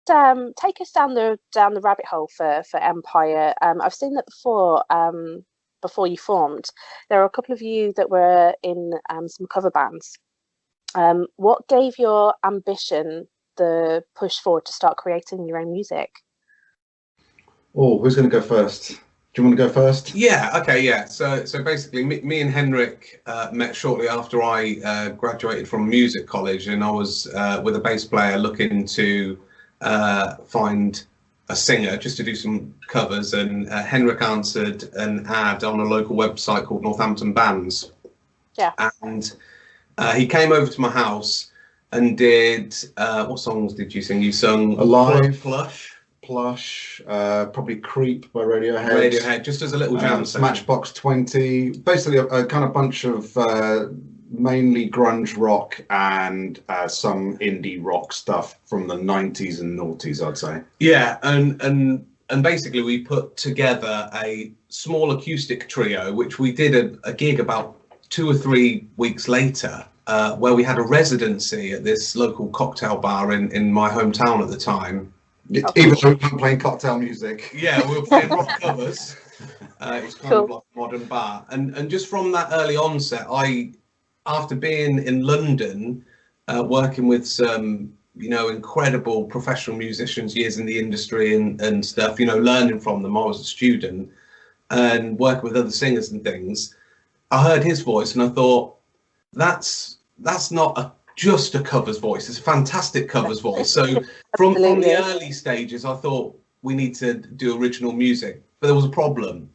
take us down the rabbit hole for Empyre. I've seen that before. Before you formed, there are a couple of you that were in some cover bands. What gave your ambition the push forward to start creating your own music? Oh, who's going to go first? Do you want to go first? Yeah, okay, yeah. So basically, me and Henrik met shortly after I graduated from music college, and I was with a bass player looking to find a singer just to do some covers, and Henrik answered an ad on a local website called Northampton Bands. Yeah. And he came over to my house and did, what songs did you sing? You sung Alive, Plush, probably Creep by Radiohead. Just as a little jam session. Matchbox 20, basically a kind of bunch of mainly grunge rock and some indie rock stuff from the 90s and noughties, I'd say. Yeah, and basically we put together a small acoustic trio, which we did a gig about 2 or 3 weeks later, where we had a residency at this local cocktail bar in my hometown at the time. Even though we weren't playing cocktail music. Yeah, we were playing rock covers. It was kind of like a modern bar. And just from that early onset, after being in London, working with some, incredible professional musicians, years in the industry and stuff, learning from them. I was a student and working with other singers and things. I heard his voice and I thought, that's not just a covers voice. It's a fantastic covers voice. So from the early stages, I thought we need to do original music, but there was a problem.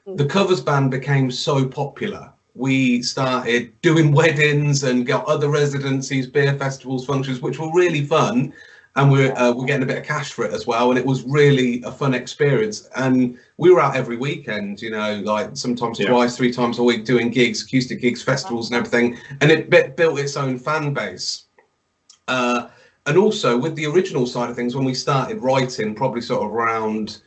The covers band became so popular. We started doing weddings and got other residencies, beer festivals, functions, which were really fun. And we're getting a bit of cash for it as well. And it was really a fun experience. And we were out every weekend, like sometimes twice, 3 times a week doing gigs, acoustic gigs, festivals and everything. And it built its own fan base. And also with the original side of things, when we started writing, probably sort of around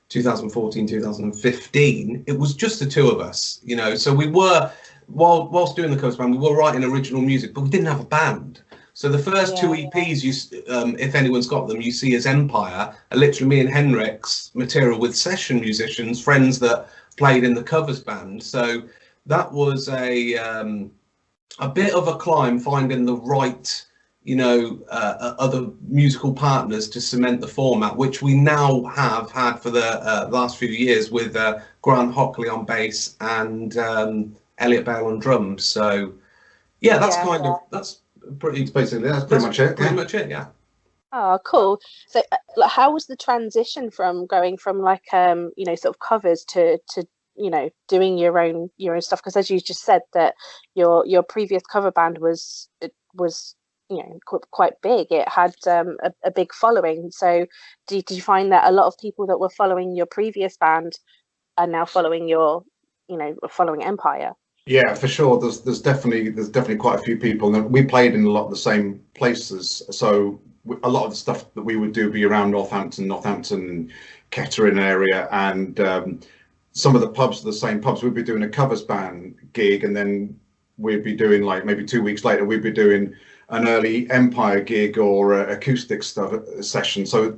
2014, 2015, it was just the 2 of us, So we were, whilst doing the covers band, we were writing original music, but we didn't have a band. So the first 2 EPs, if anyone's got them, you see as Empyre, are literally me and Henrik's material with session musicians, friends that played in the covers band. So that was a bit of a climb, finding the right, other musical partners to cement the format, which we now have had for the last few years with Grant Hockley on bass and Elliot Bale on drums. So yeah, that's pretty much it. Yeah. Oh, cool. So how was the transition from going from like sort of covers to doing your own stuff? Because as you just said, that your previous cover band was quite big. It had a big following. So did you find that a lot of people that were following your previous band are now following following Empyre? Yeah, for sure. There's definitely quite a few people. And we played in a lot of the same places, so a lot of the stuff that we would do be around Northampton, Kettering area, and some of the pubs are the same pubs. We'd be doing a covers band gig, and then we'd be doing, like, maybe 2 weeks later, we'd be doing an early Empyre gig or acoustic stuff session. So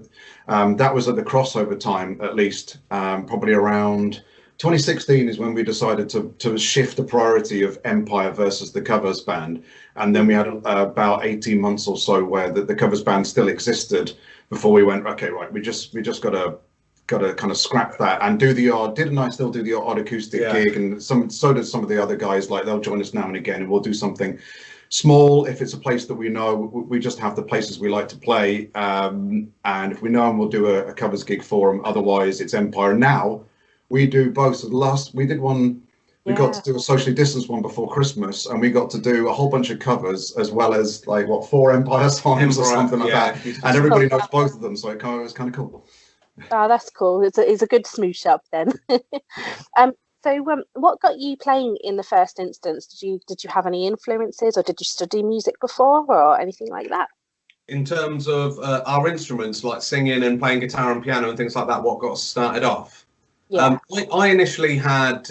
that was at the crossover time, at least, probably around 2016 is when we decided to shift the priority of Empyre versus the covers band. And then we had about 18 months or so where the covers band still existed before we went, okay, right, we just got to kind of scrap that and do the odd. Didn't I still do the odd acoustic gig? And so did some of the other guys. Like, they'll join us now and again, and we'll do something small if it's a place that we know. We just have the places we like to play, and if we know them, we'll do a covers gig for them. Otherwise, it's Empyre. Now we do both. So we did one. We got to do a socially distanced one before Christmas, and we got to do a whole bunch of covers as well as, like, 4 Empyre songs or something like that. And everybody knows both of them, so it was kind of cool. Oh, that's cool. It's a good smoosh up then. So what got you playing in the first instance? Did you have any influences, or did you study music before, or anything like that? In terms of our instruments, like singing and playing guitar and piano and things like that, what got us started off? Yeah. I initially had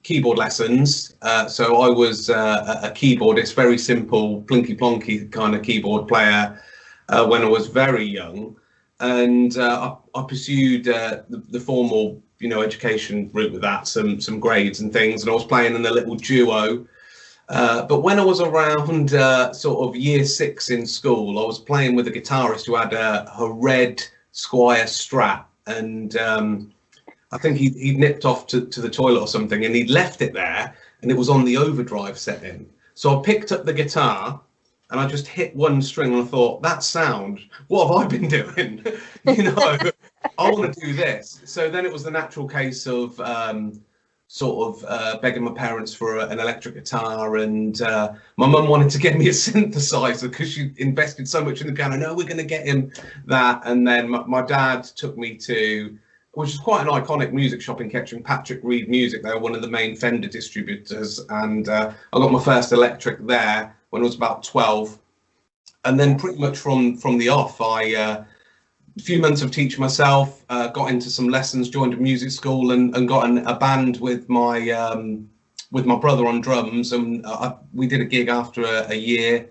keyboard lessons, so I was a keyboardist, very simple, plinky plonky kind of keyboard player. when I was very young, and I pursued the formal, education route with that, some grades and things, and I was playing in a little duo. But when I was around sort of year 6 in school, I was playing with a guitarist who had a red Squire Strat, and I think he'd nipped off to the toilet or something, and he'd left it there, and it was on the overdrive setting. So I picked up the guitar and I just hit one string, and I thought, that sound, what have I been doing? I want to do this. So then it was the natural case of begging my parents for an electric guitar, and my mum wanted to get me a synthesizer because she invested so much in the piano. No, we're going to get him that. And then my dad took me to, which is quite an iconic music shop in Kettering, Patrick Reed Music. They were one of the main Fender distributors, and I got my first electric there when I was about 12. And then pretty much from the off, a few months of teaching myself, got into some lessons, joined a music school, and got in a band with my brother on drums, and we did a gig after a year,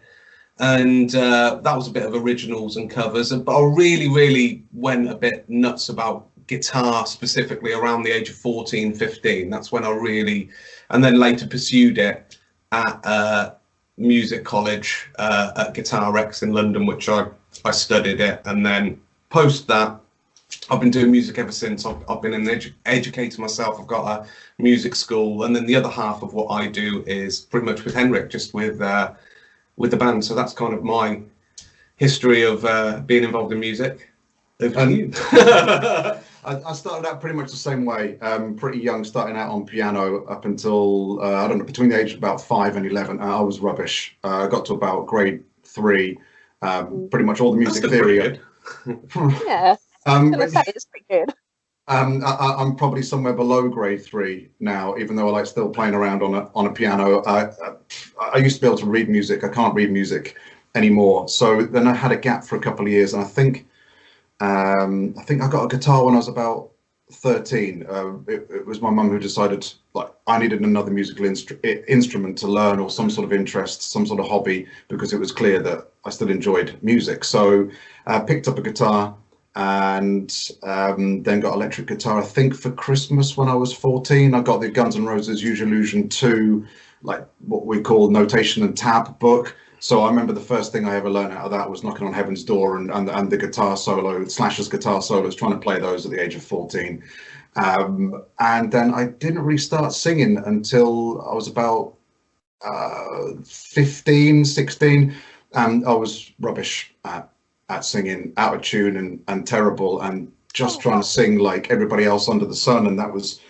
and that was a bit of originals and covers. But I really went a bit nuts about guitar, specifically around the age of 14, 15. That's when I really, and then later pursued it at music college at Guitar Rex in London, which I studied it, and then post that I've been doing music ever since. I've been an educator myself. I've got a music school, and then the other half of what I do is pretty much with Henrik, just with the band. So that's kind of my history of being involved in music. I started out pretty much the same way, pretty young, starting out on piano up until, I don't know, between the age of about 5 and 11, I was rubbish. I got to about grade 3, pretty much all the music theory. Yeah, I was gonna say, it's pretty good. I'm probably somewhere below grade 3 now, even though I like still playing around on a piano. I used to be able to read music. I can't read music anymore. So then I had a gap for a couple of years, and I think I got a guitar when I was about 13. It was my mum who decided, like, I needed another musical instrument to learn, or some sort of interest, some sort of hobby, because it was clear that I still enjoyed music. So I picked up a guitar, and then got electric guitar. I think for Christmas when I was 14, I got the Guns N' Roses Use Illusion 2, like what we call notation and tab book. So I remember the first thing I ever learned out of that was Knocking on Heaven's Door and the guitar solo, Slash's guitar solos, trying to play those at the age of 14. And then I didn't really start singing until I was about 15, 16. And I was rubbish at singing, out of tune and terrible, and just trying to sing like everybody else under the sun. And that was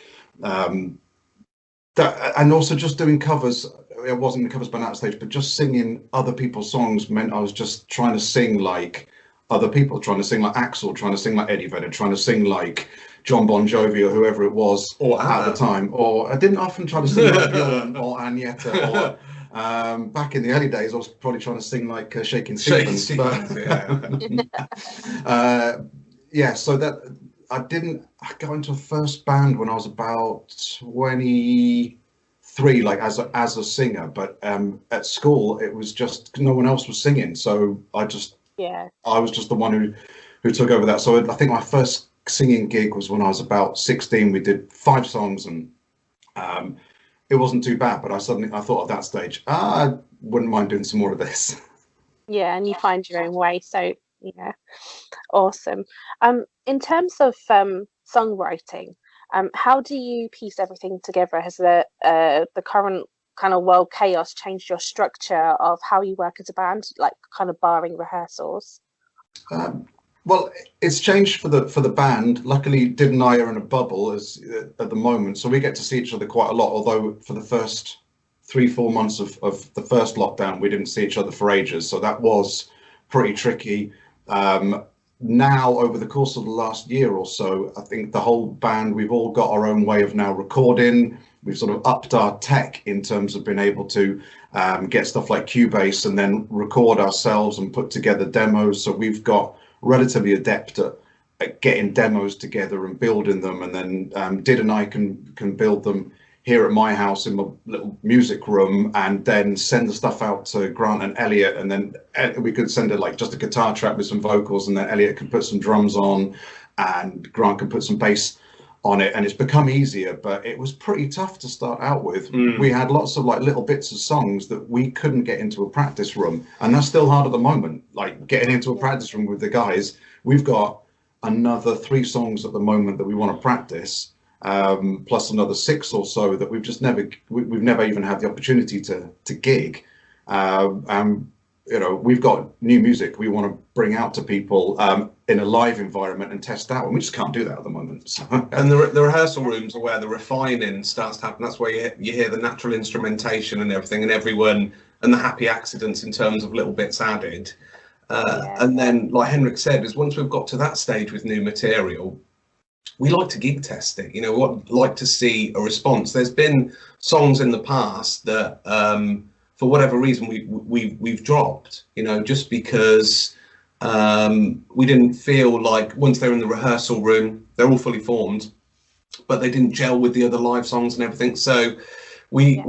that, and also just doing covers. It wasn't the covers by that stage, but just singing other people's songs meant I was just trying to sing like other people, trying to sing like Axl, trying to sing like Eddie Vedder, trying to sing like John Bon Jovi or whoever it was at the time. Or I didn't often try to sing like Bjorn or Agneta. Or back in the early days, I was probably trying to sing like Shakin' Stevens. Yeah, so that I got into a first band when I was about 23, like as a singer, but at school it was just no one else was singing, so I was just the one who took over that. So I think my first singing gig was when I was about 16. We did 5 songs, and it wasn't too bad, but I thought at that stage, I wouldn't mind doing some more of this. Yeah, and you find your own way, so yeah, awesome. In terms of songwriting, how do you piece everything together? Has the current kind of world chaos changed your structure of how you work as a band, like kind of barring rehearsals? Well, it's changed for the band. Luckily, Did and I are in a bubble at the moment, so we get to see each other quite a lot. Although for the first 3-4 months of the first lockdown, we didn't see each other for ages, so that was pretty tricky. Now, over the course of the last year or so, I think the whole band, we've all got our own way of now recording. We've sort of upped our tech in terms of being able to get stuff like Cubase and then record ourselves and put together demos. So we've got relatively adept at getting demos together and building them, and then Did and I can build them here at my house in my little music room, and then send the stuff out to Grant and Elliot, and then we could send it like just a guitar track with some vocals, and then Elliot could put some drums on and Grant could put some bass on it, and it's become easier, but it was pretty tough to start out with. We had lots of like little bits of songs that we couldn't get into a practice room, and that's still hard at the moment, like getting into a practice room with the guys. We've got another 3 songs at the moment that we want to practice, plus another 6 or so that we've never even had the opportunity to gig. You know, we've got new music we want to bring out to people in a live environment and test out, and we just can't do that at the moment. So. And the rehearsal rooms are where the refining starts to happen. That's where you hear the natural instrumentation and everything, and everyone, and the happy accidents in terms of little bits added. And then, like Henrik said, is once we've got to that stage with new material, we like to gig test it. You know, we like to see a response. There's been songs in the past that, for whatever reason, we've dropped. You know, just because we didn't feel like once they're in the rehearsal room, they're all fully formed, but they didn't gel with the other live songs and everything. So we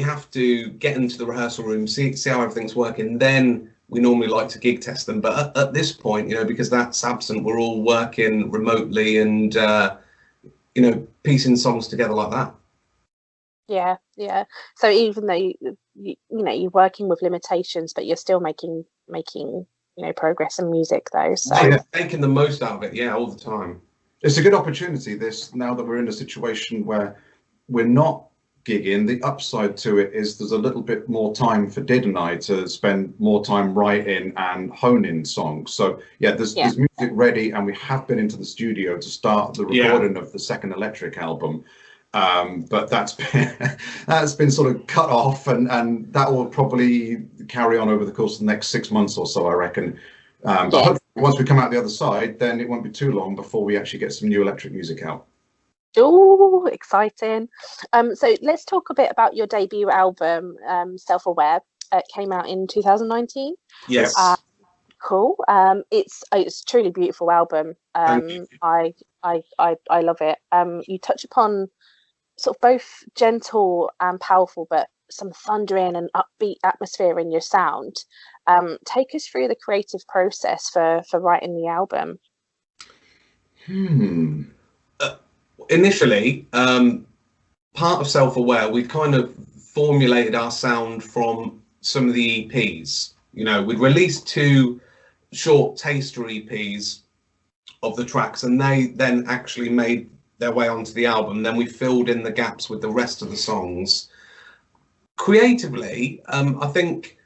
have to get into the rehearsal room, see how everything's working. Then we normally like to gig test them, but at this point, you know, because that's absent, we're all working remotely and you know, piecing songs together like that. Yeah. So even though you know you're working with limitations, but you're still making you know progress in music though. So making the most out of it, all the time. It's a good opportunity. Now that we're in a situation where we're not gigging, the upside to it is there's a little bit more time for Did and I to spend more time writing and honing songs. So there's music ready, and we have been into the studio to start the recording of the second Electric album. But that's been sort of cut off, and that will probably carry on over the course of the next 6 months or so, I reckon. But hopefully once we come out the other side, then it won't be too long before we actually get some new Electric music out. Oh, exciting. So let's talk a bit about your debut album, Self-Aware. It came out in 2019. Yes. Cool. It's a truly beautiful album. I love it. You touch upon sort of both gentle and powerful, but some thundering and upbeat atmosphere in your sound. Take us through the creative process for writing the album. Initially, part of Self-Aware, we'd kind of formulated our sound from some of the EPs. You know, we'd released 2 short taster EPs of the tracks, and they then actually made their way onto the album. Then we filled in the gaps with the rest of the songs. Creatively, I think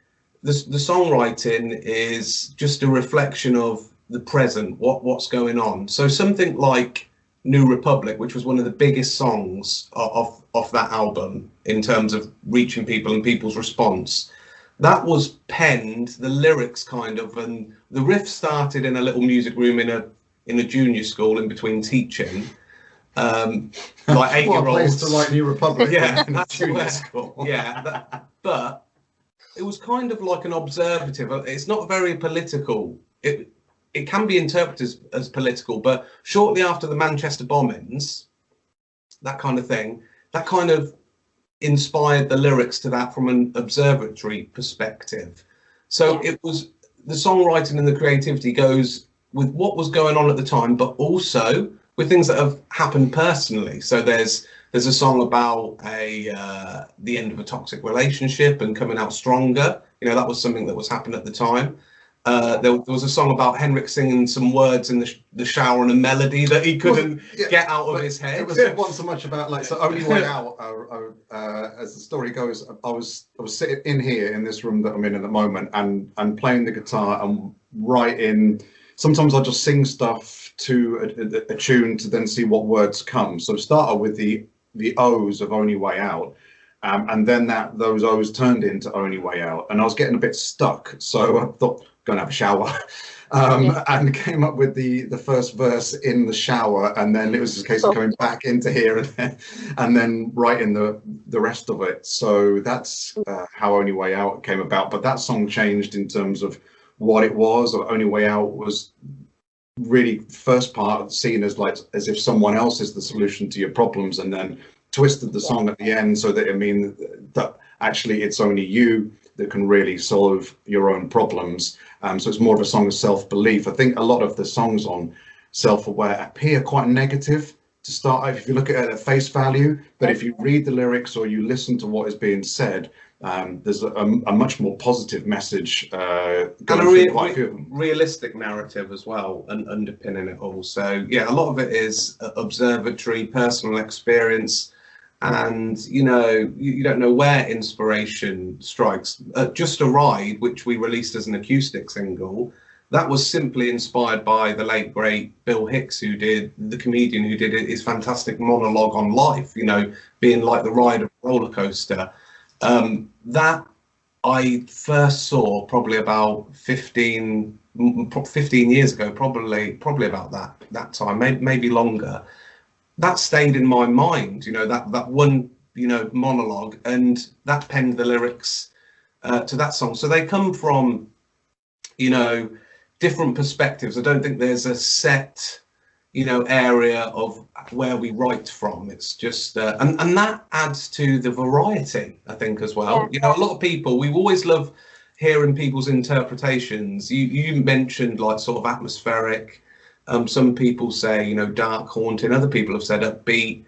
the songwriting is just a reflection of the present, what's going on. So something like New Republic, which was one of the biggest songs off that album in terms of reaching people and people's response, that was penned, the lyrics kind of, and the riff started in a little music room in a junior school in between teaching. Like 8-year-olds. What a place to write New Republic. That's junior school. But it was kind of like an observative. It's not very political. It can be interpreted as political, but shortly after the Manchester bombings, that kind of thing, that kind of inspired the lyrics to that from an observatory perspective. So it was the songwriting and the creativity goes with what was going on at the time, but also with things that have happened personally. So there's a song about the end of a toxic relationship and coming out stronger. You know, that was something that was happening at the time. There was a song about Henrik singing some words in the shower and a melody that he couldn't get out of his head. It was not so much about like, so Only Way Out, as the story goes, I was sitting in here in this room that I'm in at the moment and playing the guitar and writing. Sometimes I'll just sing stuff to a tune to then see what words come. So started with the O's of Only Way Out. And then those O's turned into Only Way Out, and I was getting a bit stuck. So I thought, go and have a shower, and came up with the first verse in the shower, and then it was a case of coming back into here and then writing the rest of it. So that's how Only Way Out came about. But that song changed in terms of what it was. Only Way Out was really first part seen as if someone else is the solution to your problems, and then twisted the song at the end so that that actually it's only you that can really solve your own problems. So it's more of a song of self-belief. I think a lot of the songs on Self-Aware appear quite negative to start if you look at it at face value, but if you read the lyrics or you listen to what is being said, there's a much more positive message and a realistic narrative as well, and underpinning it all. So yeah, a lot of it is observatory, personal experience, and you don't know where inspiration strikes. Just a Ride, which we released as an acoustic single, that was simply inspired by the late great Bill Hicks, the comedian who did his fantastic monologue on life, being like the ride of a roller coaster. That I first saw probably about 15 years ago, probably about that time, maybe longer. That stayed in my mind, that one, monologue, and that penned the lyrics to that song. So they come from, different perspectives. I don't think there's a set, area of where we write from. It's just, and that adds to the variety, I think, as well. A lot of people, we always love hearing people's interpretations. You mentioned like sort of atmospheric. Some people say, dark, haunting. Other people have said upbeat,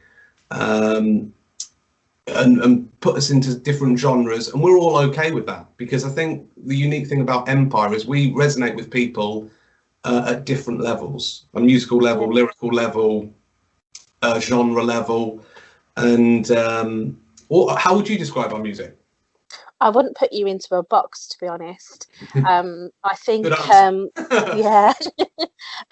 and put us into different genres, and we're all okay with that, because I think the unique thing about Empyre is we resonate with people at different levels: a musical level, lyrical level, genre level. And how would you describe our music? I wouldn't put you into a box, to be honest. I think, yeah.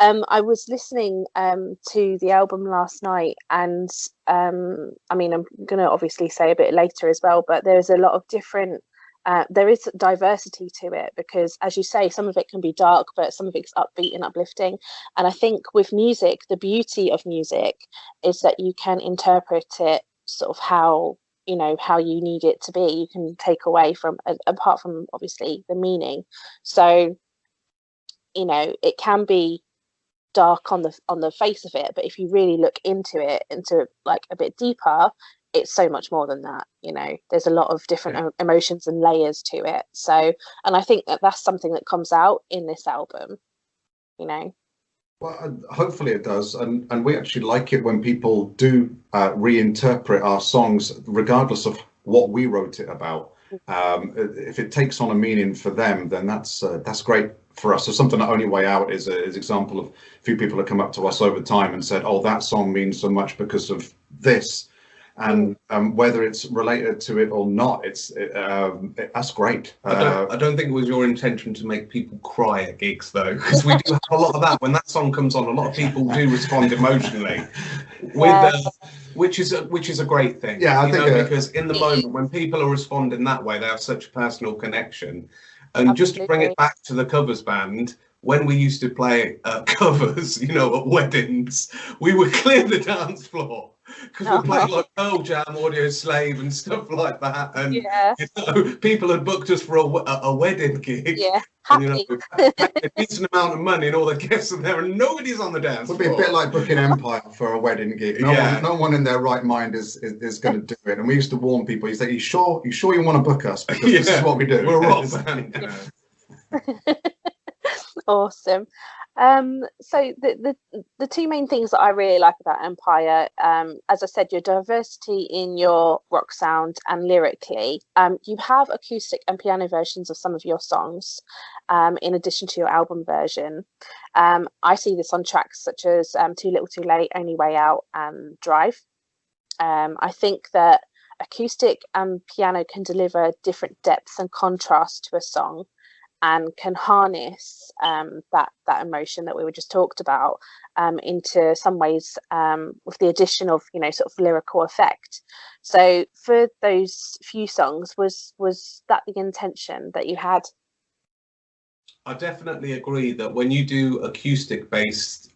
I was listening to the album last night, and I'm going to obviously say a bit later as well, but there's a lot of different, there is diversity to it, because, as you say, some of it can be dark, but some of it's upbeat and uplifting. And I think with music, the beauty of music is that you can interpret it sort of how you need it to be. You can take away from, apart from obviously the meaning. So, it can be dark on the face of it, but if you really look into like a bit deeper, it's so much more than that. There's a lot of different emotions and layers to it. So, and I think that's something that comes out in this album. Well, hopefully it does, and we actually like it when people do reinterpret our songs, regardless of what we wrote it about. If it takes on a meaning for them, then that's great for us. So Something That Only Way Out is an example of a few people have come up to us over time and said, "Oh, that song means so much because of this." And whether it's related to it or not, that's great. I don't think it was your intention to make people cry at gigs, though, because we do have a lot of that. When that song comes on, a lot of people do respond emotionally, which is a great thing. Yeah, I think because in the moment when people are responding that way, they have such a personal connection. And absolutely. Just to bring it back to the covers band, when we used to play covers, at weddings, we would clear the dance floor. Because we're playing like Pearl Jam, Audio Slave and stuff like that, and people had booked us for a wedding gig, and a decent amount of money, and all the guests are there, and nobody's on the dance floor. It would be a bit like booking Empyre for a wedding gig. No one in their right mind is going to do it. And we used to warn people. You say, "You sure you want to book us? Because this is what we do. We're a rock band." Awesome. So the two main things that I really like about Empyre, as I said, your diversity in your rock sound and lyrically. You have acoustic and piano versions of some of your songs, in addition to your album version. I see this on tracks such as Too Little Too Late, Only Way Out, and Drive. I think that acoustic and piano can deliver different depths and contrast to a song, and can harness that emotion that we were just talked about into some ways, with the addition of sort of lyrical effect. So for those few songs, was that the intention that you had? I definitely agree that when you do acoustic based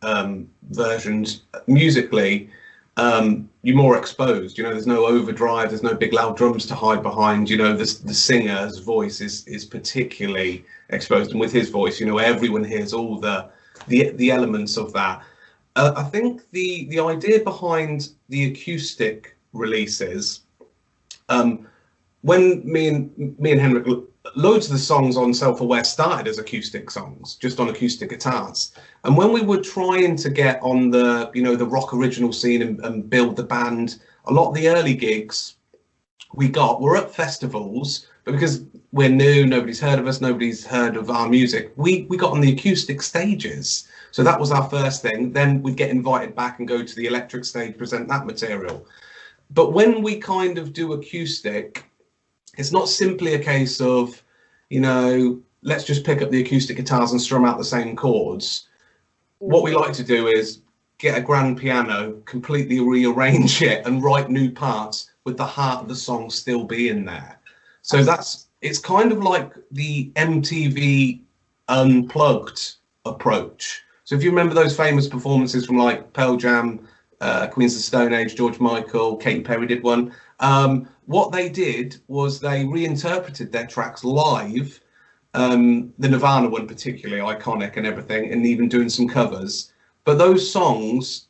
versions musically, you're more exposed. There's no overdrive, there's no big loud drums to hide behind. The singer's voice is particularly exposed, and with his voice, everyone hears all the elements of that. I think the idea behind the acoustic releases. When me and Henrik, loads of the songs on Self-Aware started as acoustic songs, just on acoustic guitars. And when we were trying to get on the, you know, the rock original scene and build the band, a lot of the early gigs we got were at festivals, but because we're new, nobody's heard of us, nobody's heard of our music, we got on the acoustic stages. So that was our first thing. Then we'd get invited back and go to the electric stage, present that material. But when we kind of do acoustic, it's not simply a case of, you know, let's just pick up the acoustic guitars and strum out the same chords. What we like to do is get a grand piano, completely rearrange it and write new parts with the heart of the song still being there. So it's kind of like the MTV Unplugged approach. So if you remember those famous performances from like Pearl Jam, Queens of the Stone Age, George Michael, Katy Perry did one. What they did was they reinterpreted their tracks live, the Nirvana one particularly iconic and everything, and even doing some covers. But those songs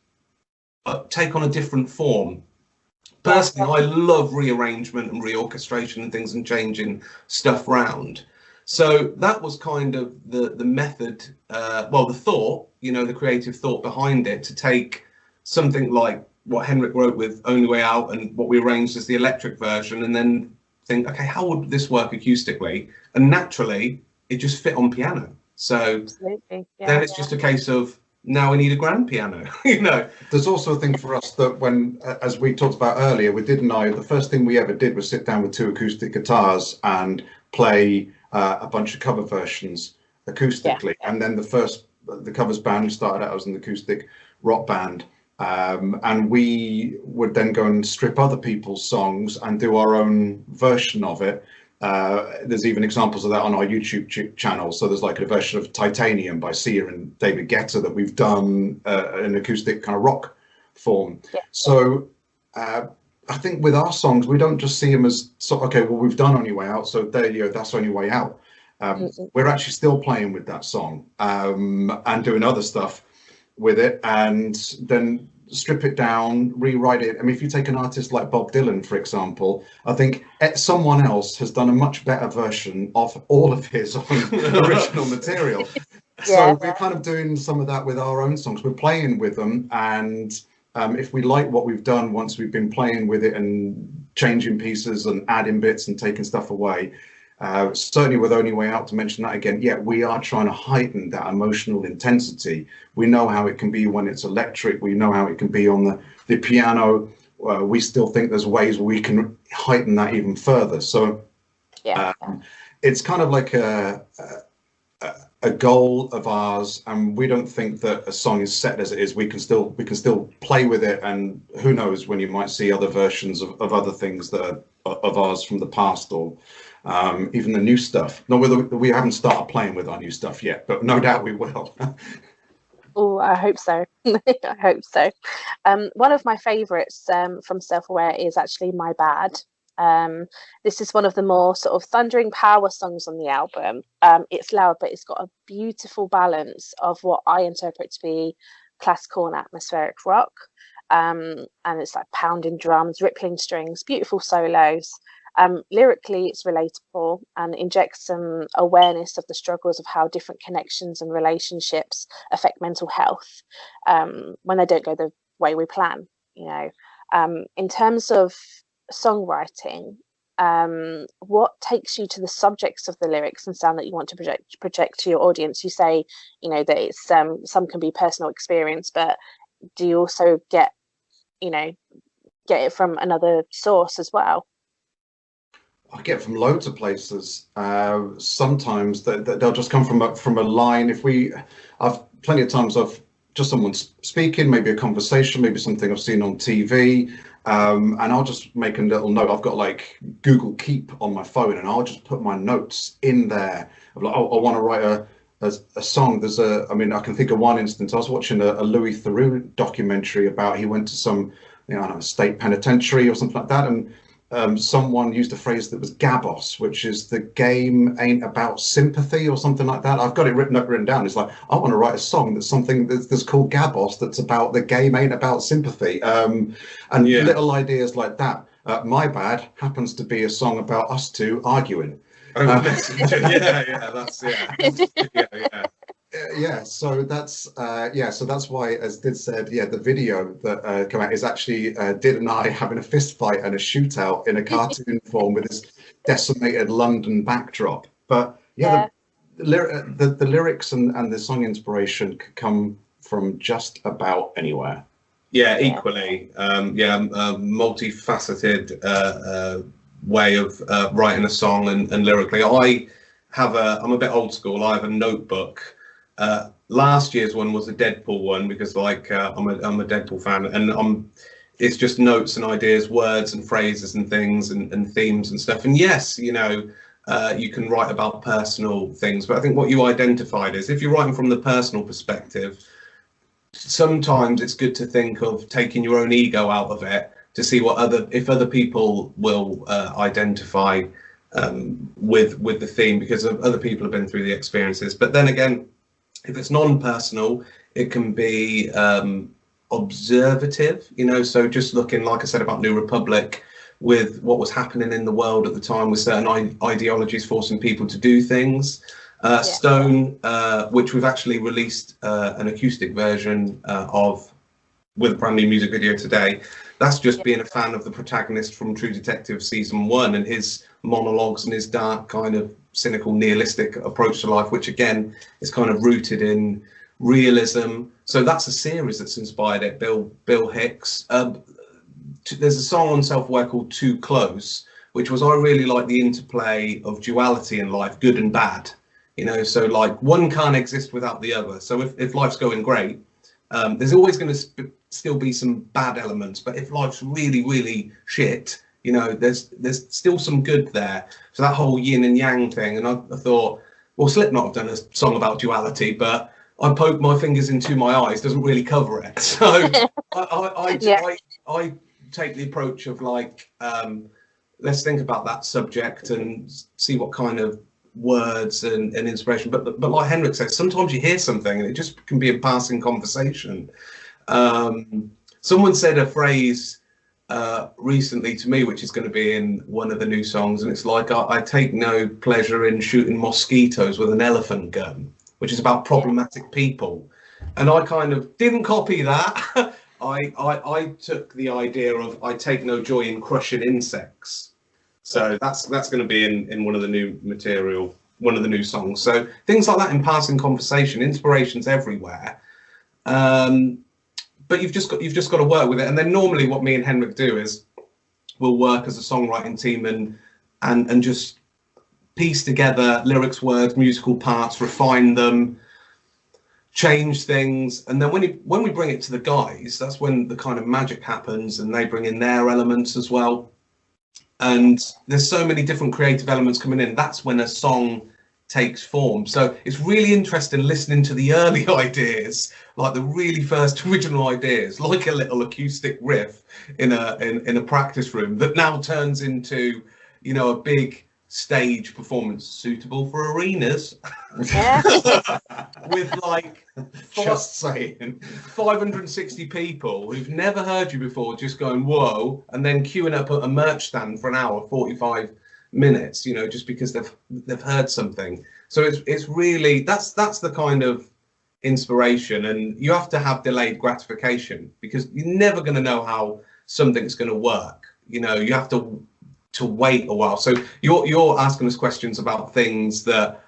take on a different form. Personally, I love rearrangement and reorchestration and things and changing stuff around. So that was kind of the method, the thought, you know, the creative thought behind it, to take something like what Henrik wrote with Only Way Out and what we arranged as the electric version, and then think, okay, how would this work acoustically? And naturally, it just fit on piano. So then it's just a case of, now we need a grand piano, you know. There's also a thing for us that when, as we talked about earlier, with Did and I, the first thing we ever did was sit down with 2 acoustic guitars and play a bunch of cover versions acoustically. And then the covers band we started out as an acoustic rock band. And we would then go and strip other people's songs and do our own version of it. There's even examples of that on our YouTube channel. So there's like a version of Titanium by Sia and David Guetta that we've done in acoustic kind of rock form. So I think with our songs, we don't just see them as, okay, well, we've done Only Way Out, so there you go, that's Only Way Out. We're actually still playing with that song and doing other stuff with it, and then strip it down, rewrite it. I mean, if you take an artist like Bob Dylan, for example, I think someone else has done a much better version of all of his own original material. So we're kind of doing some of that with our own songs. We're playing with them, and if we like what we've done once we've been playing with it and changing pieces and adding bits and taking stuff away, certainly with Only Way Out, to mention that again, we are trying to heighten that emotional intensity. We know how it can be when it's electric. We know how it can be on the piano. We still think there's ways we can heighten that even further. So it's kind of like a goal of ours, and we don't think that a song is set as it is. We can still play with it, and who knows when you might see other versions of other things that are of ours from the past, or even the new stuff. Not whether we haven't started playing with our new stuff yet, but no doubt we will. Oh, I hope so. I hope so. One of my favourites from Self-Aware is actually My Bad. This is one of the more sort of thundering power songs on the album. It's loud, but it's got a beautiful balance of what I interpret to be classical and atmospheric rock. And it's like pounding drums, rippling strings, beautiful solos. Lyrically, it's relatable and injects some awareness of the struggles of how different connections and relationships affect mental health when they don't go the way we plan. You know, in terms of songwriting, what takes you to the subjects of the lyrics and sound that you want to project to your audience? You say, you know, that it's some can be personal experience, but do you also get it from another source as well? I get from loads of places. Sometimes they'll just come from a line. I've plenty of times I've just someone speaking, maybe a conversation, maybe something I've seen on TV, and I'll just make a little note. I've got like Google Keep on my phone, and I'll just put my notes in there. I'm like, oh, I want to write a song. I can think of one instance. I was watching a Louis Theroux documentary about, he went to some, I don't know, state penitentiary or something like that, and someone used a phrase that was gabos, which is the game ain't about sympathy or something like that. I've got it written down. It's like, I want to write a song that's called gabos, that's about the game ain't about sympathy. And little ideas like that. My Bad happens to be a song about us two arguing. So that's why, as Did said, the video that came out is actually Did and I having a fist fight and a shootout in a cartoon form with this decimated London backdrop. But the lyrics and the song inspiration could come from just about anywhere. Equally. Multifaceted way of writing a song and lyrically. I'm a bit old school. I have a notebook. Last year's one was a Deadpool one because I'm a Deadpool fan, and it's just notes and ideas, words and phrases and things and themes and stuff. And yes, you can write about personal things, but I think what you identified is if you're writing from the personal perspective, sometimes it's good to think of taking your own ego out of it to see if other people will identify with the theme, because other people have been through the experiences. But then again, if it's non-personal, it can be observative, so just looking, like I said about New Republic, with what was happening in the world at the time with certain ideologies forcing people to do things. Stone, which we've actually released an acoustic version of with a brand new music video today. That's just being a fan of the protagonist from True Detective season 1 and his monologues and his dark kind of cynical nihilistic approach to life, which again is kind of rooted in realism. So that's a series that's inspired it. Bill Hicks. There's a song on Self-Aware called Too Close, which was, I really like the interplay of duality in life, good and bad. So like one can't exist without the other. So if life's going great, there's always going to still be some bad elements. But if life's really, really shit, there's still some good there. So that whole yin and yang thing. And I thought, well, Slipknot have done a song about duality, but I poke my fingers into my eyes doesn't really cover it. So I take the approach of like, let's think about that subject and see what kind of words and inspiration. But like Henrik said, sometimes you hear something and it just can be a passing conversation. Someone said a phrase recently to me, which is going to be in one of the new songs, and it's like, I take no pleasure in shooting mosquitoes with an elephant gun, which is about problematic people. And I kind of didn't copy that. I took the idea of I take no joy in crushing insects. So that's going to be in one of the new material, one of the new songs. So things like that in passing conversation, inspiration's everywhere. But you've just got to work with it. And then normally what me and Henrik do is we'll work as a songwriting team and just piece together lyrics, words, musical parts, refine them, change things. And then when we bring it to the guys, that's when the kind of magic happens and they bring in their elements as well. And there's so many different creative elements coming in. That's when a song takes form. So it's really interesting listening to the early ideas, like the really first original ideas, like a little acoustic riff in a practice room that now turns into, a big stage performance suitable for arenas. Yeah. With like just saying 560 people who've never heard you before just going whoa, and then queuing up at a merch stand for an hour, 45 minutes, just because they've heard something. So it's really that's the kind of inspiration, and you have to have delayed gratification because you're never going to know how something's going to work. You have to wait a while. So you're asking us questions about things that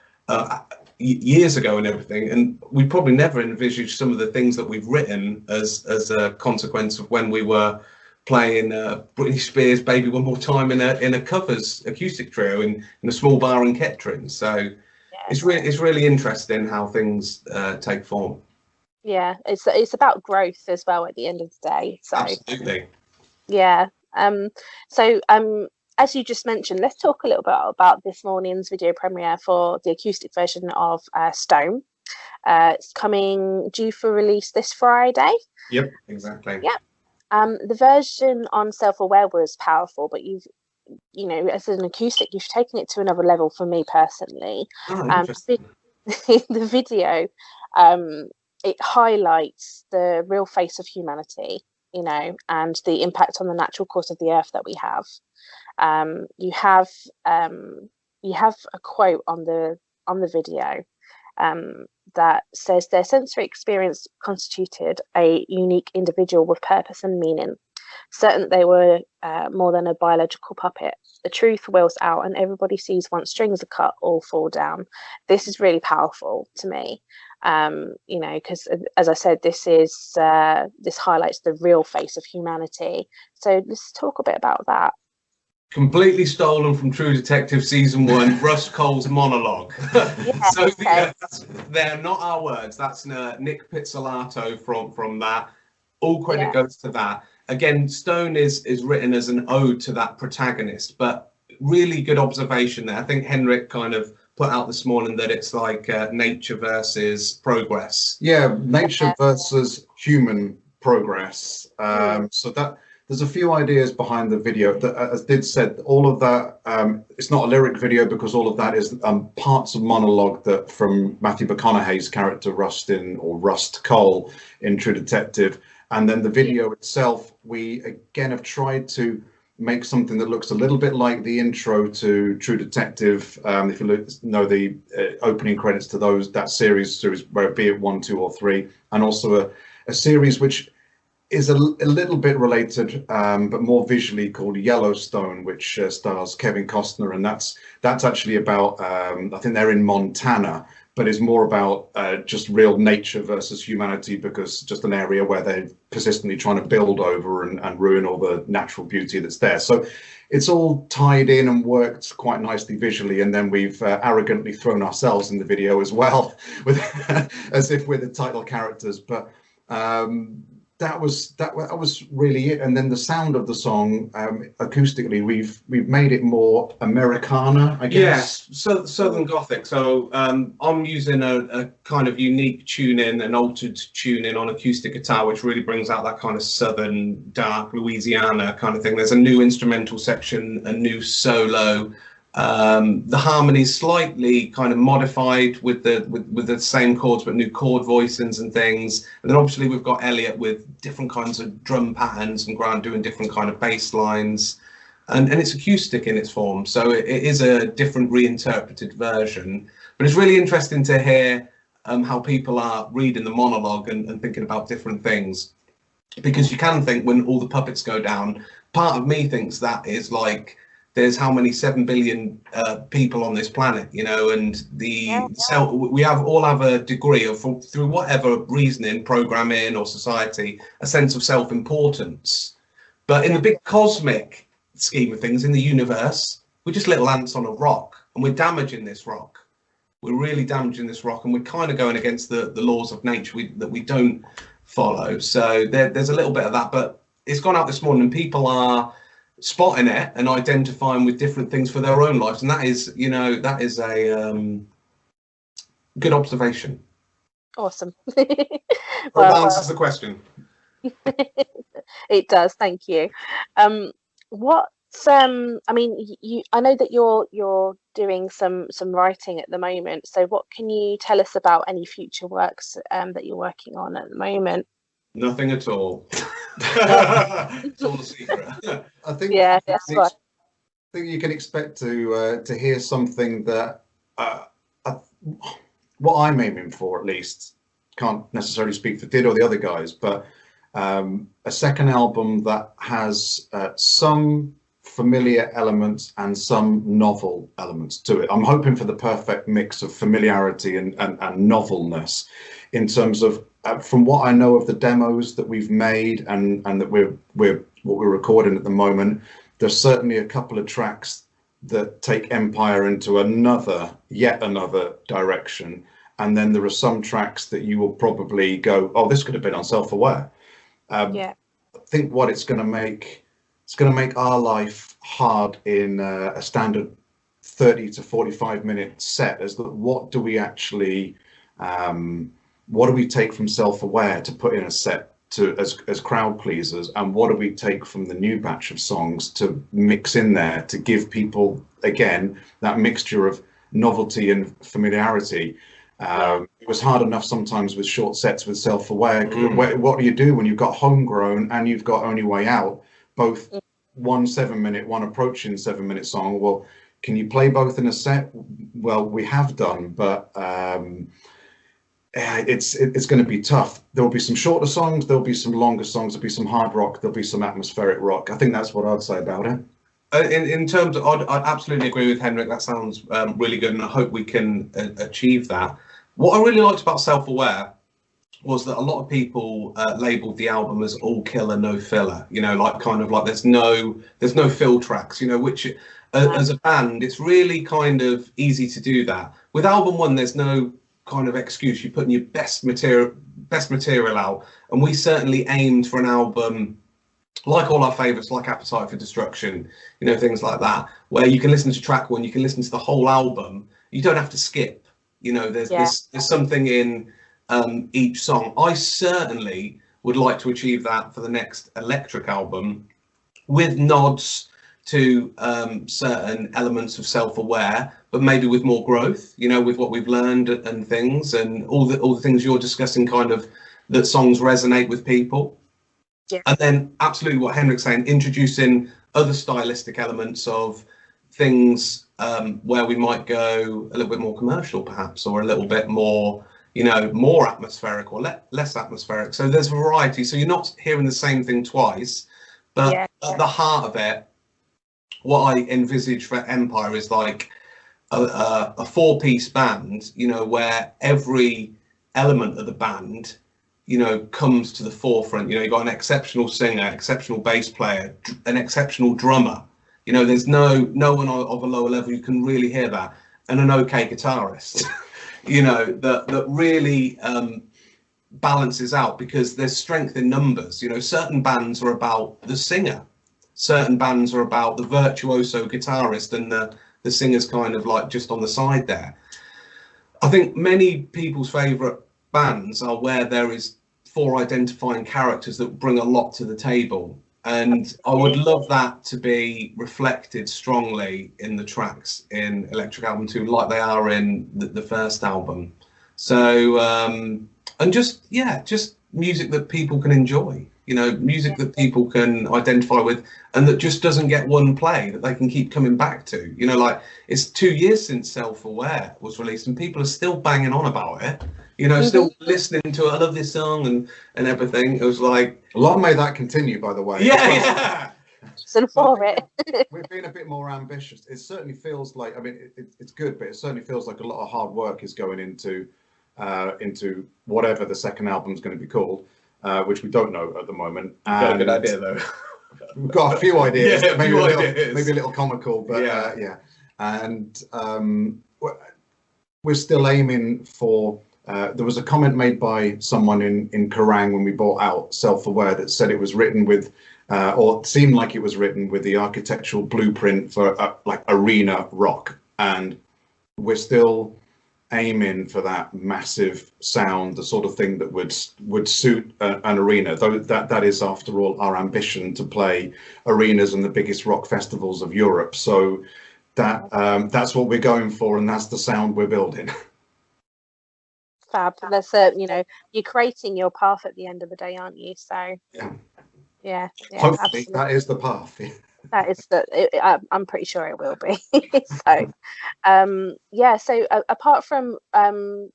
years ago and everything, and we probably never envisaged some of the things that we've written as a consequence of when we were playing Britney Spears' "Baby One More Time" in a covers acoustic trio in a small bar in Kettering. So it's really interesting how things take form. Yeah, it's about growth as well at the end of the day. So absolutely. Yeah. As you just mentioned, let's talk a little bit about this morning's video premiere for the acoustic version of Stone. It's due for release this Friday. Yep, exactly. Yep. The version on Self-Aware was powerful, but you've you know, as an acoustic, you've taken it to another level for me personally. Interesting. The video, it highlights the real face of humanity, you know, and the impact on the natural course of the earth that we have. You have a quote on the video that says their sensory experience constituted a unique individual with purpose and meaning. Certain that they were more than a biological puppet. The truth wills out, and everybody sees once strings are cut, all fall down. This is really powerful to me, you know, because as I said, this highlights the real face of humanity. So let's talk a bit about that. Completely stolen from True Detective season 1, Russ Cole's monologue. Yeah, So okay. they're not our words. That's Nick Pizzolatto from that. All credit Yeah. goes to that. Again, Stone is written as an ode to that protagonist, but really good observation there. I think Henrik kind of put out this morning that it's like nature versus progress. Yeah, nature versus human progress. So that there's a few ideas behind the video. That, as Did said, all of that, it's not a lyric video because all of that is parts of monologue that from Matthew McConaughey's character Rust Cole in True Detective. And then the video itself, we again have tried to make something that looks a little bit like the intro to True Detective. If you know the opening credits to that series, where be it 1, 2, or 3, and also a series which is a little bit related, but more visually, called Yellowstone, which stars Kevin Costner, and that's actually about I think they're in Montana, but is more about just real nature versus humanity, because just an area where they're persistently trying to build over and ruin all the natural beauty that's there. So it's all tied in and worked quite nicely visually, and then we've arrogantly thrown ourselves in the video as well, with as if we're the title characters. But that was really it. And then the sound of the song, acoustically, we've made it more Americana, I guess. Yes, so Southern Gothic. So I'm using a kind of unique tune-in, an altered tune-in on acoustic guitar, which really brings out that kind of Southern, dark Louisiana kind of thing. There's a new instrumental section, a new solo. The harmony's slightly kind of modified with the same chords but new chord voicings and things, and then obviously we've got Elliot with different kinds of drum patterns and Grant doing different kind of bass lines, and it's acoustic in its form, so it is a different reinterpreted version. But it's really interesting to hear how people are reading the monologue and thinking about different things, because you can think when all the puppets go down, part of me thinks that is like there's how many 7 billion people on this planet, you know, and we all have a degree of, through whatever reasoning, programming or society, a sense of self-importance. But in the big cosmic scheme of things, in the universe, we're just little ants on a rock, and we're damaging this rock. We're really damaging this rock, and we're kind of going against the laws of nature that we don't follow. So there's a little bit of that, but it's gone out this morning and people are spotting it and identifying with different things for their own lives, and that is, you know, that is a good observation. Awesome. Well, that answers the question. It does, thank you. I mean, I know that you're doing some writing at the moment, so what can you tell us about any future works that you're working on at the moment? Nothing at all. It's all a secret. I think that's right. I think you can expect to hear something that what I'm aiming for, at least. Can't necessarily speak for Did or the other guys, but a second album that has some familiar elements and some novel elements to it. I'm hoping for the perfect mix of familiarity and novelness, in terms of from what I know of the demos that we've made and that we're recording at the moment. There's certainly a couple of tracks that take Empyre into yet another direction, and then there are some tracks that you will probably go, oh, this could have been on Self-Aware. I think what it's going to make our life hard in a standard 30 to 45 minute set, is that what do we take from Self-Aware to put in a set to as crowd pleasers, and what do we take from the new batch of songs to mix in there to give people again that mixture of novelty and familiarity. It was hard enough sometimes with short sets with Self-Aware. What do you do when you've got Homegrown and you've got Only Way Out, both 1 7-minute, one approaching 7-minute song? Well, can you play both in a set? Well, we have done, but it's going to be tough. There will be some shorter songs, there'll be some longer songs, there'll be some hard rock, there'll be some atmospheric rock. I think that's what I'd say about it. In terms of, I'd absolutely agree with Henrik. That sounds really good, and I hope we can achieve that. What I really liked about Self-Aware was that a lot of people labelled the album as all killer, no filler. You know, like kind of like there's no fill tracks. You know, which as a band, it's really kind of easy to do that. With album one, there's no kind of excuse. You're putting your best material out, and we certainly aimed for an album like all our favourites, like Appetite for Destruction, you know, things like that, where you can listen to track one, you can listen to the whole album, you don't have to skip. You know, there's something in each song. I certainly would like to achieve that for the next Electric album, with nods to certain elements of Self-Aware, but maybe with more growth, you know, with what we've learned and things, and all the things you're discussing, kind of that songs resonate with people. Yeah. And then absolutely what Henrik's saying, introducing other stylistic elements of things where we might go a little bit more commercial perhaps, or a little bit more, you know, more atmospheric or less atmospheric. So there's variety. So you're not hearing the same thing twice, but at the heart of it, what I envisage for Empyre is like a 4-piece band, you know, where every element of the band, you know, comes to the forefront. You know, you've got an exceptional singer, exceptional bass player, an exceptional drummer. You know, there's no one of a lower level. You can really hear that, and an okay guitarist. You know, that really balances out, because there's strength in numbers. You know, certain bands are about the singer, certain bands are about the virtuoso guitarist, and the singer's kind of like just on the side there. I think many people's favourite bands are where there is 4 identifying characters that bring a lot to the table, and I would love that to be reflected strongly in the tracks in Electric Album 2, like they are in the first album. So and just music that people can enjoy, you know, music that people can identify with, and that just doesn't get one play, that they can keep coming back to. You know, like it's 2 years since Self-Aware was released and people are still banging on about it, you know, still listening to it. I love this song and everything. It was like, long may that continue, by the way. Yeah. So for it. We've been a bit more ambitious. It certainly feels like, I mean, it's good, but it certainly feels like a lot of hard work is going into whatever the second album's going to be called, which we don't know at the moment. Got a good idea though. We've got a few ideas, Yeah, maybe a little comical, but yeah. And we're still aiming for. There was a comment made by someone in Kerrang when we bought out Self-Aware that said it was written with, or it seemed like it was written with the architectural blueprint for like arena rock, and we're still aiming for that massive sound, the sort of thing that would suit an arena. Though that is, after all, our ambition to play arenas and the biggest rock festivals of Europe. So that's what we're going for, and that's the sound we're building. Fab. That's you know, you're creating your path at the end of the day, aren't you? So yeah, hopefully absolutely. that is the path. That is I'm pretty sure it will be. So so apart from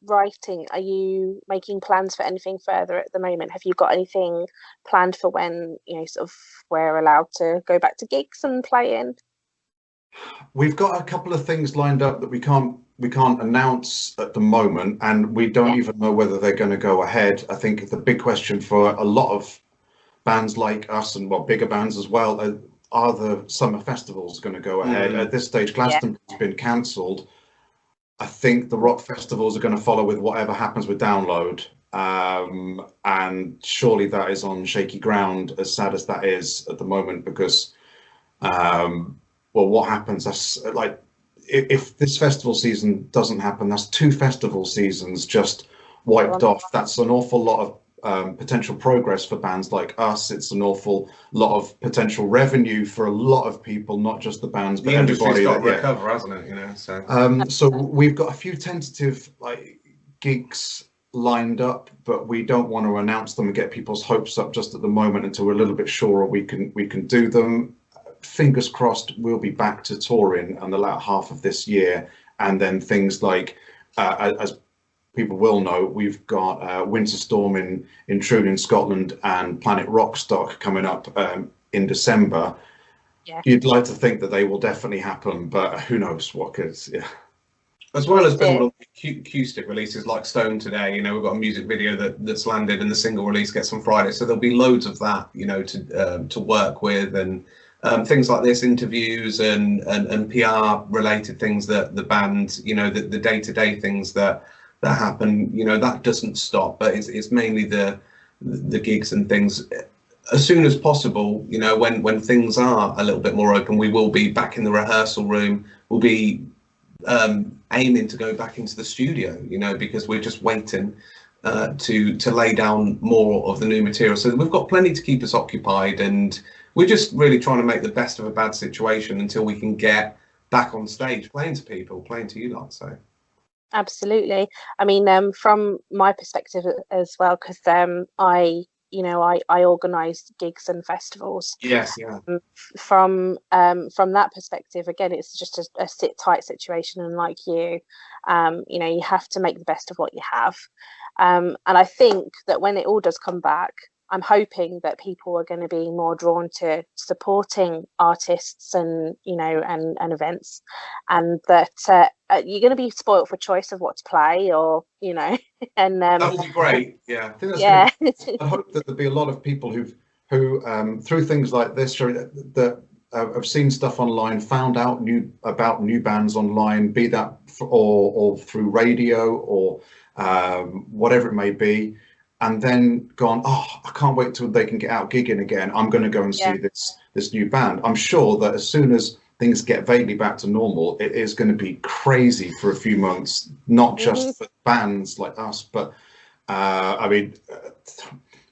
writing, are you making plans for anything further at the moment? Have you got anything planned for when, you know, sort of we're allowed to go back to gigs and play in? We've got a couple of things lined up that we can't announce at the moment, and we don't even know whether they're going to go ahead. I think the big question for a lot of bands like us, and bigger bands as well, are the summer festivals going to go ahead? At this stage, Glastonbury's been cancelled. I think the rock festivals are going to follow with whatever happens with Download, and surely that is on shaky ground, as sad as that is at the moment, because what happens? That's like, if this festival season doesn't happen, that's 2 festival seasons just wiped off. That's an awful lot potential progress for bands like us. It's an awful lot of potential revenue for a lot of people, not just the bands, but the industry's everybody. got to recover, hasn't it? You know, so we've got a few tentative gigs lined up, but we don't want to announce them and get people's hopes up just at the moment until we're a little bit sure we can do them. Fingers crossed, we'll be back to touring on the latter half of this year, and then things like, as people will know, we've got Winter Storm in Troon in Scotland and Planet Rockstock coming up in December. Yeah. You'd like to think that they will definitely happen, but who knows what could. Yeah. As well as build on acoustic releases like Stone today, you know, we've got a music video that's landed and the single release gets on Friday, so there'll be loads of that, you know, to work with, and things like this, interviews and PR related things that the band, you know, the day-to-day things that happen, you know, that doesn't stop, but it's mainly the gigs and things. As soon as possible, you know, when things are a little bit more open, we will be back in the rehearsal room. We'll be aiming to go back into the studio, you know, because we're just waiting to lay down more of the new material. So we've got plenty to keep us occupied, and we're just really trying to make the best of a bad situation until we can get back on stage, playing to people, playing to you lot. So absolutely. I mean, from my perspective as well, because I organise gigs and festivals. Yes, yeah. From that perspective, again, it's just a sit tight situation, and like you know, you have to make the best of what you have. And I think that when it all does come back, I'm hoping that people are going to be more drawn to supporting artists and, you know, and events, and that you're going to be spoilt for choice of what to play, or, you know, and that would be great. Yeah, I think that's I hope that there'll be a lot of people who through things like this, that have seen stuff online, found out about new bands online, be that or through radio or whatever it may be, and then gone, oh, I can't wait till they can get out gigging again. I'm going to go and see this new band. I'm sure that as soon as things get vaguely back to normal, it is going to be crazy for a few months, not just for bands like us, but I mean,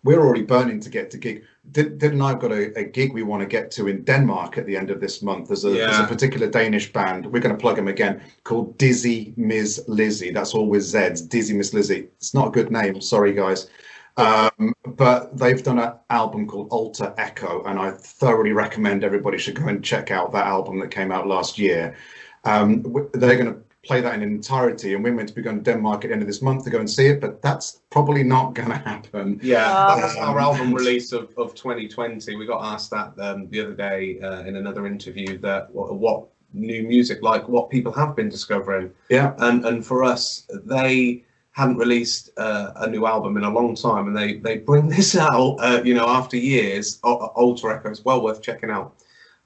we're already burning to get to gig. Didn't I've got a gig we want to get to in Denmark at the end of this month. There's a particular Danish band. We're going to plug them again, called Dizzy Ms. Lizzy. That's all with Z's. Dizzy Miss Lizzy. It's not a good name. Sorry, guys. But they've done an album called Alter Echo, and I thoroughly recommend everybody should go and check out that album that came out last year. They're going to play that in entirety, and we're meant to be going to Denmark at the end of this month to go and see it, but that's probably not going to happen. Yeah, that's our album release of 2020. We got asked that the other day in another interview, that what new music, like what people have been discovering. Yeah, and for us, they hadn't released a new album in a long time, and they bring this out, you know, after years. Alter Echo is well worth checking out.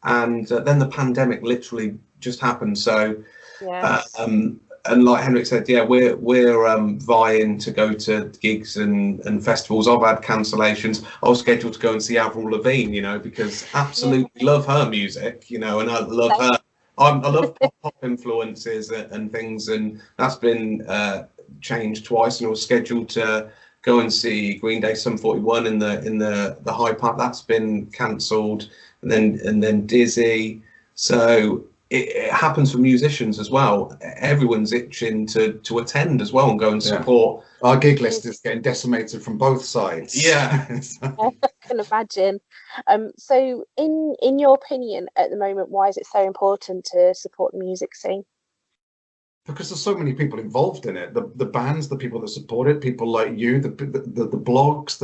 And then the pandemic literally just happened, so. And like Henrik said, yeah, we're vying to go to gigs and festivals. I've had cancellations. I was scheduled to go and see Avril Lavigne, you know, because absolutely love her music, you know, and I love her. I love pop influences and things, and that's been changed twice. And I was scheduled to go and see Green Day Sum 41 in the Hyde Park. That's been cancelled, and then Dizzy. So. It happens for musicians as well. Everyone's itching to attend as well and go and support. Our gig list is getting decimated from both sides. Yeah. I can imagine. So in your opinion at the moment, why is it so important to support the music scene? Because there's so many people involved in it. The bands, the people that support it, people like you, the blogs,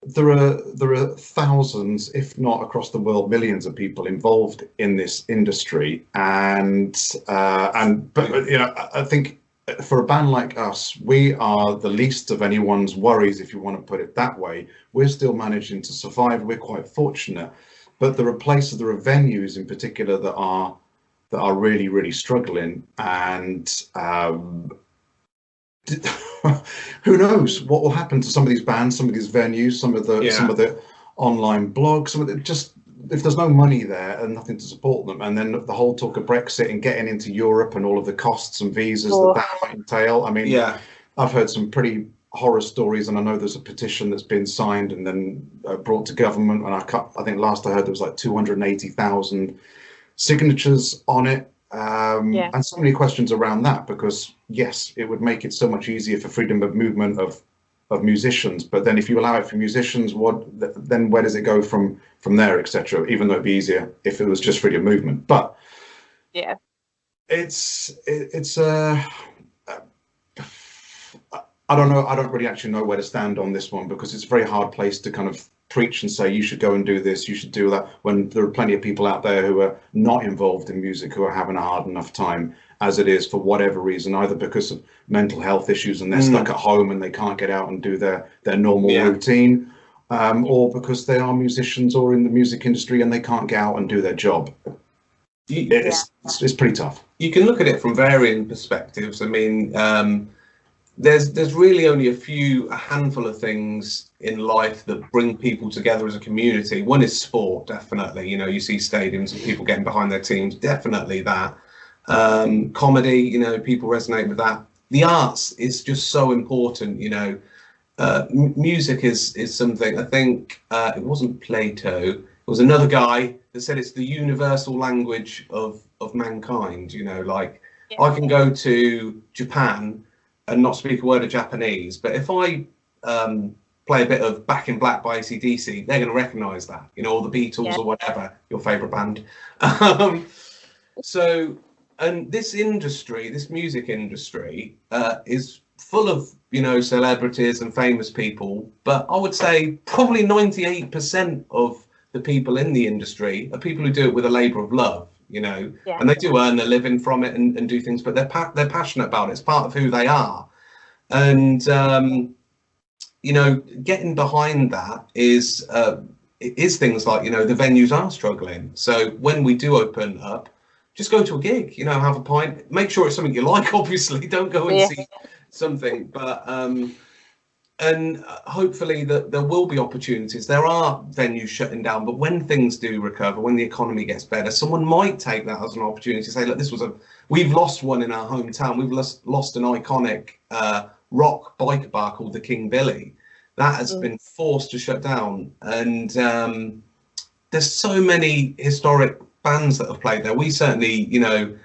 there are thousands, if not across the world, millions of people involved in this industry, but you know, I think for a band like us, we are the least of anyone's worries, if you want to put it that way. We're still managing to survive. We're quite fortunate, but there are venues in particular that are really, really struggling, and who knows what will happen to some of these bands, some of these venues, some of the online blogs, just if there's no money there and nothing to support them, and then the whole talk of Brexit and getting into Europe and all of the costs and visas that might entail. I mean, I've heard some pretty horror stories, and I know there's a petition that's been signed and then brought to government, and I think last I heard there was like 280,000 signatures on it. And so many questions around that, because yes, it would make it so much easier for freedom of movement of musicians, but then if you allow it for musicians, then where does it go from there, etc., even though it'd be easier if it was just freedom of movement. But yeah, it's I don't know, I don't really actually know where to stand on this one, because it's a very hard place to kind of preach and say you should go and do this, you should do that, when there are plenty of people out there who are not involved in music who are having a hard enough time as it is, for whatever reason, either because of mental health issues and they're stuck at home and they can't get out and do their normal routine, or because they are musicians or in the music industry and they can't get out and do their job. It's pretty tough. You can look at it from varying perspectives. I mean, there's really only a handful of things in life that bring people together as a community. One is sport, definitely. You know, you see stadiums and people getting behind their teams, definitely that. Comedy, you know, people resonate with that. The arts is just so important, you know. Music is something, I think it wasn't Plato, it was another guy that said it's the universal language of mankind, you know. Like, I can go to Japan and not speak a word of Japanese, but if I play a bit of Back in Black by AC/DC, they're going to recognise that, you know, or the Beatles or whatever, your favourite band. So, and this industry, this music industry, is full of, you know, celebrities and famous people, but I would say probably 98% of the people in the industry are people who do it with a labour of love, you know, and they do earn a living from it and do things, but they're passionate about it. It's part of who they are. And, you know, getting behind that is things like, you know, the venues are struggling. So when we do open up, just go to a gig, you know, have a pint, make sure it's something you like, obviously, don't go and see something, but and hopefully that there will be opportunities. There are venues shutting down, but when things do recover, when the economy gets better, someone might take that as an opportunity to say, look, we've lost one in our hometown. We've lost an iconic rock biker bar called the King Billy. That has been forced to shut down, and there's so many historic bands that have played there. We certainly, you know,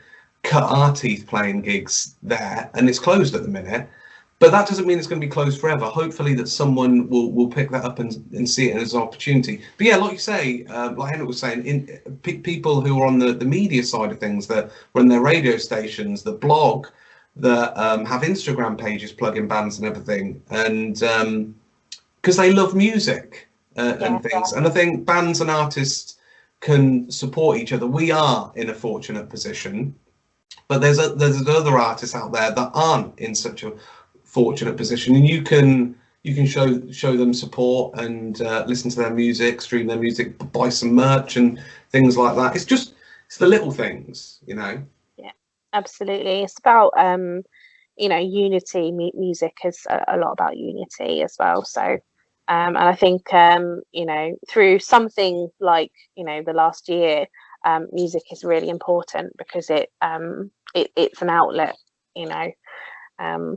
cut our teeth playing gigs there, and it's closed at the minute. But that doesn't mean it's going to be closed forever. Hopefully that someone will pick that up and see it as an opportunity. But yeah, like you say, like Henrik was saying, people who are on the media side of things, that run their radio stations, that blog, that have Instagram pages plugging bands and everything, and because they love music and things. And I think bands and artists can support each other. We are in a fortunate position, but there's other artists out there that aren't in such a fortunate position, and you can show them support and listen to their music, stream their music, buy some merch and things like that. It's the little things, you know. Yeah, absolutely. It's about you know, unity. Music is a lot about unity as well. So and I think you know, through something like, you know, the last year, music is really important, because it's an outlet, you know.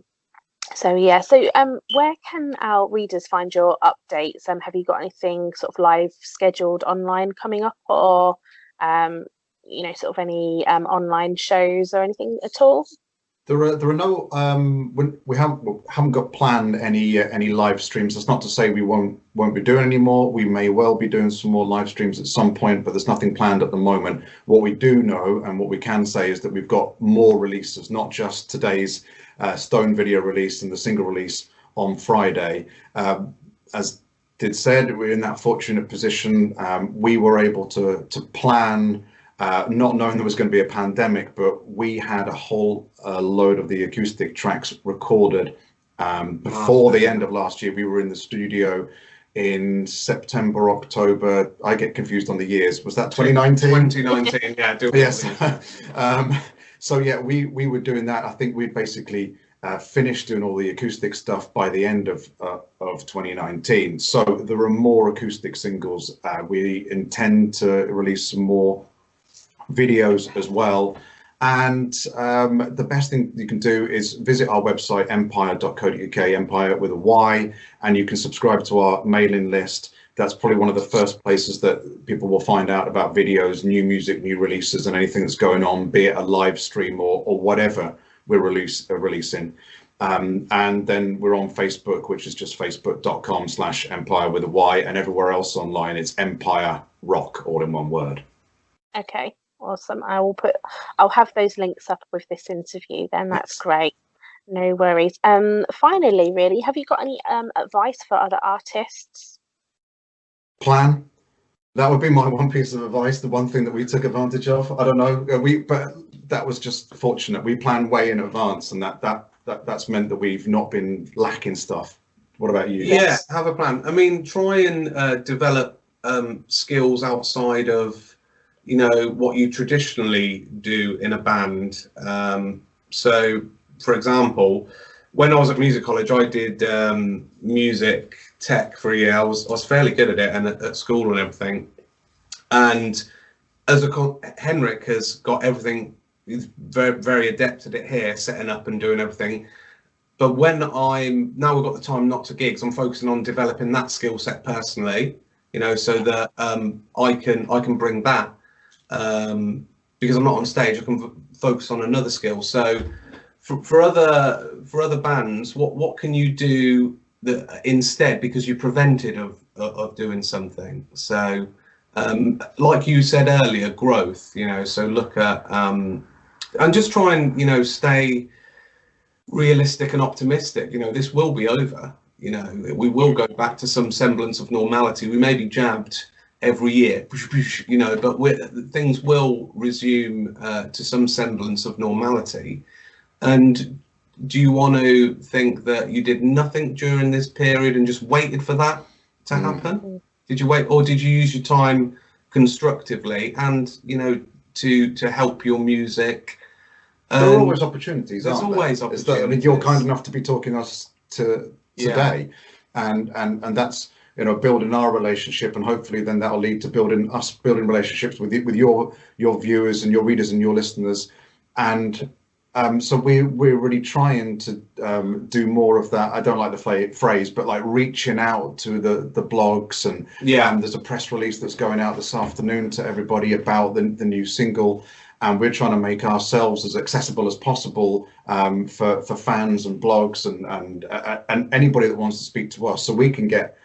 So yeah, so where can our readers find your updates? Have you got anything sort of live scheduled online coming up, or you know, sort of any online shows or anything at all? There are no we haven't got planned any live streams. That's not to say we won't be doing any more. We may well be doing some more live streams at some point, but there's nothing planned at the moment. What we do know and what we can say is that we've got more releases, not just today's Stone video release and the single release on Friday. As Did said, we're in that fortunate position. We were able to plan, not knowing there was going to be a pandemic, but we had a whole load of the acoustic tracks recorded before the end of last year. We were in the studio in September, October. I get confused on the years. Was that 2019? 2019, yeah. Yes. So yeah, we were doing that. I think we basically finished doing all the acoustic stuff by the end of 2019. So there are more acoustic singles. We intend to release some more videos as well. And the best thing you can do is visit our website, empyre.co.uk, Empyre with a Y, and you can subscribe to our mailing list. That's probably one of the first places that people will find out about videos, new music, new releases, and anything that's going on, be it a live stream or whatever we're releasing. And then we're on Facebook, which is just facebook.com/Empyre with a Y, and everywhere else online it's Empyre Rock, all in one word. Okay, awesome. I'll have those links up with this interview then. That's great. No worries. Finally, really, have you got any advice for other artists? Plan. That would be my one piece of advice. The one thing that we took advantage of. I don't know. But that was just fortunate. We planned way in advance, and that's meant that we've not been lacking stuff. What about you? Yeah, have a plan. I mean, try and develop skills outside of, you know, what you traditionally do in a band. So, for example, when I was at music college, I did music tech for a year. I was fairly good at it, and at school and everything. And as Henrik has got everything, he's very, very adept at it here, setting up and doing everything. But when now we've got the time not to gigs, I'm focusing on developing that skill set personally, you know, so that I can bring that, because I'm not on stage, I can focus on another skill. So for other bands, what can you do that instead, because you're prevented of doing something? So like you said earlier, growth, you know, so look at and just try and, you know, stay realistic and optimistic. You know, this will be over, you know, we will go back to some semblance of normality. We may be jabbed every year, you know, but things will resume to some semblance of normality. And do you want to think that you did nothing during this period and just waited for that to happen? Did you wait, or did you use your time constructively and, you know, to help your music? There are always opportunities. There's always opportunities. I mean, you're kind enough to be talking us to today, and that's, you know, building our relationship, and hopefully then that'll lead to building relationships with your viewers and your readers and your listeners. And so we're really trying to do more of that. I don't like the phrase, but like reaching out to the blogs, and there's a press release that's going out this afternoon to everybody about the new single, and we're trying to make ourselves as accessible as possible for fans and blogs and anybody that wants to speak to us, so we can get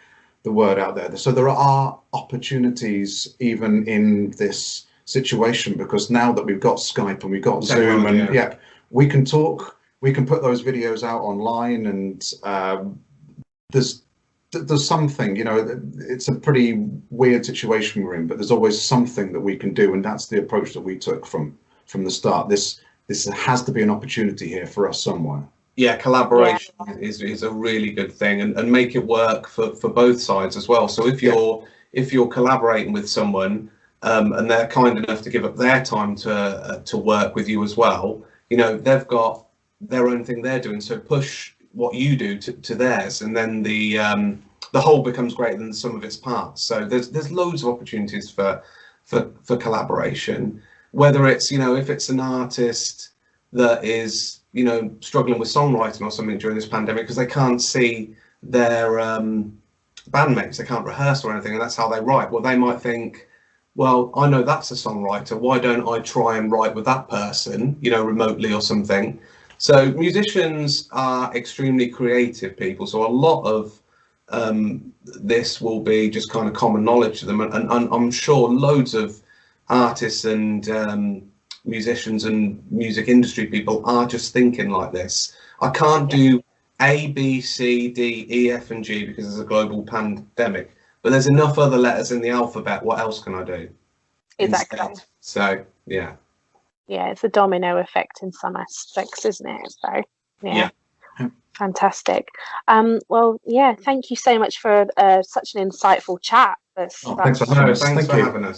the word out there. So there are opportunities even in this situation, because now that we've got Skype and we've got Zoom, and we can talk, we can put those videos out online, and there's something, you know, it's a pretty weird situation we're in, but there's always something that we can do, and that's the approach that we took from the start. This has to be an opportunity here for us somewhere. Yeah, collaboration is a really good thing, and make it work for both sides as well. So if you're collaborating with someone, and they're kind enough to give up their time to work with you as well, you know, they've got their own thing they're doing, so push what you do to theirs, and then the whole becomes greater than the sum of its parts. So there's loads of opportunities for collaboration, whether it's, you know, if it's an artist that is, you know, struggling with songwriting or something during this pandemic because they can't see their bandmates, they can't rehearse or anything, and that's how they write. Well, they might think, well, I know that's a songwriter, why don't I try and write with that person, you know, remotely or something. So musicians are extremely creative people, so a lot of this will be just kind of common knowledge to them, and I'm sure loads of artists and musicians and music industry people are just thinking like this. I can't do A, B, C, D, E, F and G because there's a global pandemic, but there's enough other letters in the alphabet. What else can I do? Exactly. Instead? So yeah, it's a domino effect in some aspects, isn't it? So yeah. Fantastic. Well, thank you so much for such an insightful chat. Thanks for having us.